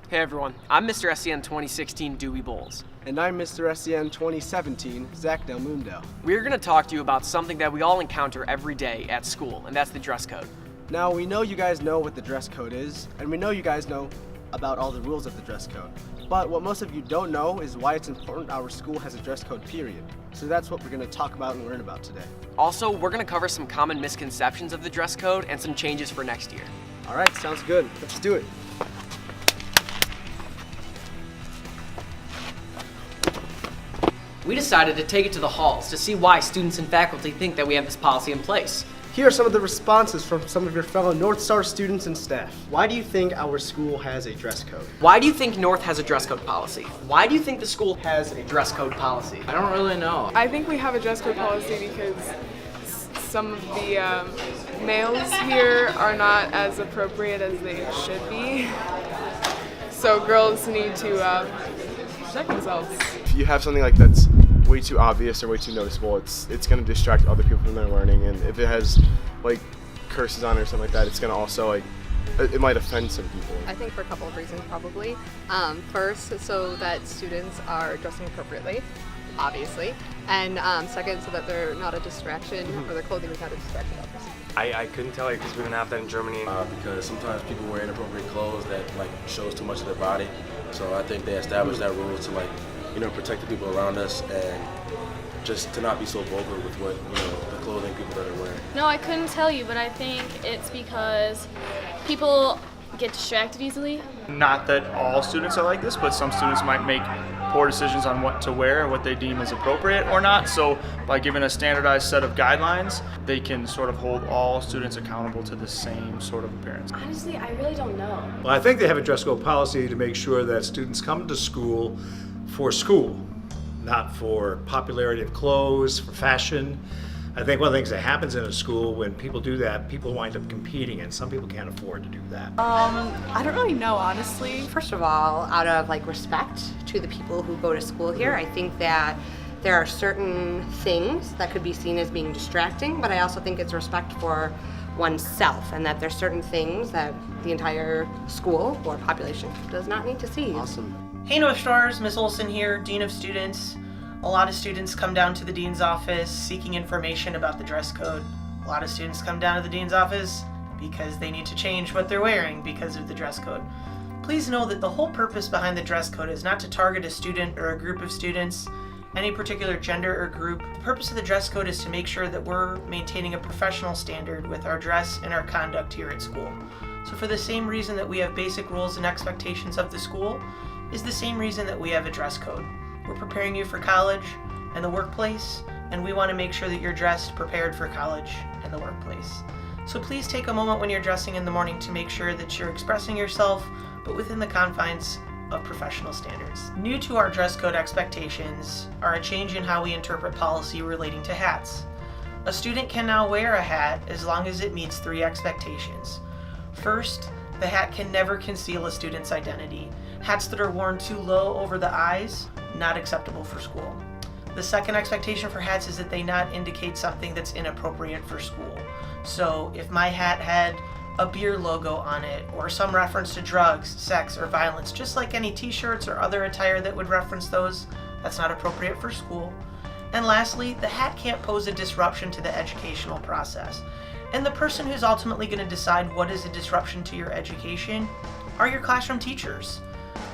Hey everyone, I'm Mr. SCN 2016 Dewey Bowles. And I'm Mr. SCN 2017 Zach Del Mundo. We're going to talk to you about something that we all encounter every day at school, and that's the dress code. Now, we know you guys know what the dress code is, and we know you guys know about all the rules of the dress code. But what most of you don't know is why it's important our school has a dress code, period. So that's what we're going to talk about and learn about today. Also, we're going to cover some common misconceptions of the dress code and some changes for next year. All right, sounds good. Let's do it. We decided to take it to the halls to see why students and faculty think that we have this policy in place. Here are some of the responses from some of your fellow North Star students and staff. Why do you think our school has a dress code? Why do you think North has a dress code policy? Why do you think the school has a dress code policy? I don't really know. I think we have a dress code policy because some of the males here are not as appropriate as they should be. So girls need to check themselves. If you have something like that's way too obvious or way too noticeable, it's going to distract other people from their learning. And if it has like curses on it or something like that, it's going to also it might offend some people. I think for a couple of reasons probably. First, so that students are dressing appropriately, obviously. And second, so that they're not a distraction or their clothing is not a distraction to others. I couldn't tell you because we didn't have that in Germany. Because sometimes people wear inappropriate clothes that shows too much of their body. So I think they established that rule to protect the people around us and just to not be so vulgar with what the clothing people that are wearing. No, I couldn't tell you, but I think it's because people get distracted easily. Not that all students are like this, but some students might make poor decisions on what to wear and what they deem as appropriate or not. So by giving a standardized set of guidelines, they can sort of hold all students accountable to the same sort of appearance. Honestly, I really don't know. Well, I think they have a dress code policy to make sure that students come to school, not for popularity of clothes, for fashion. I think one of the things that happens in a school when people do that, people wind up competing, and some people can't afford to do that. I don't really know, honestly. First of all, out of respect to the people who go to school here, I think that there are certain things that could be seen as being distracting, but I also think it's respect for oneself, and that there's certain things that the entire school or population does not need to see. Awesome. Hey North Stars, Ms. Olson here, Dean of Students. A lot of students come down to the Dean's office seeking information about the dress code. A lot of students come down to the Dean's office because they need to change what they're wearing because of the dress code. Please know that the whole purpose behind the dress code is not to target a student or a group of students, any particular gender or group. The purpose of the dress code is to make sure that we're maintaining a professional standard with our dress and our conduct here at school. So for the same reason that we have basic rules and expectations of the school, is the same reason that we have a dress code. We're preparing you for college and the workplace, and we want to make sure that you're dressed prepared for college and the workplace. So please take a moment when you're dressing in the morning to make sure that you're expressing yourself, but within the confines of professional standards. New to our dress code expectations are a change in how we interpret policy relating to hats. A student can now wear a hat as long as it meets 3 expectations. First, the hat can never conceal a student's identity. Hats that are worn too low over the eyes, not acceptable for school. The second expectation for hats is that they not indicate something that's inappropriate for school. So if my hat had a beer logo on it or some reference to drugs, sex, or violence, just like any t-shirts or other attire that would reference those, that's not appropriate for school. And lastly, the hat can't pose a disruption to the educational process. And the person who's ultimately going to decide what is a disruption to your education are your classroom teachers.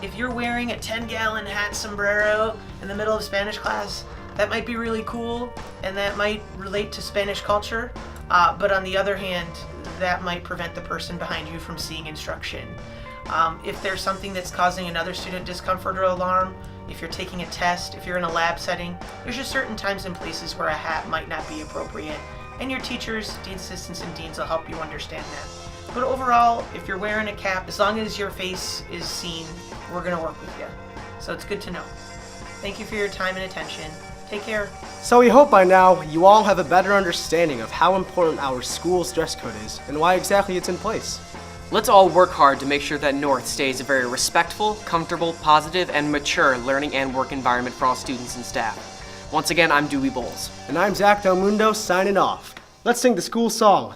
If you're wearing a 10-gallon hat sombrero in the middle of Spanish class, that might be really cool and that might relate to Spanish culture, but on the other hand, that might prevent the person behind you from seeing instruction. If there's something that's causing another student discomfort or alarm, if you're taking a test, if you're in a lab setting, there's just certain times and places where a hat might not be appropriate, and your teachers, dean assistants, and deans will help you understand that. But overall, if you're wearing a cap, as long as your face is seen, we're going to work with you. So it's good to know. Thank you for your time and attention. Take care. So we hope by now you all have a better understanding of how important our school's dress code is and why exactly it's in place. Let's all work hard to make sure that North stays a very respectful, comfortable, positive, and mature learning and work environment for all students and staff. Once again, I'm Dewey Bowles. And I'm Zach Del Mundo signing off. Let's sing the school song.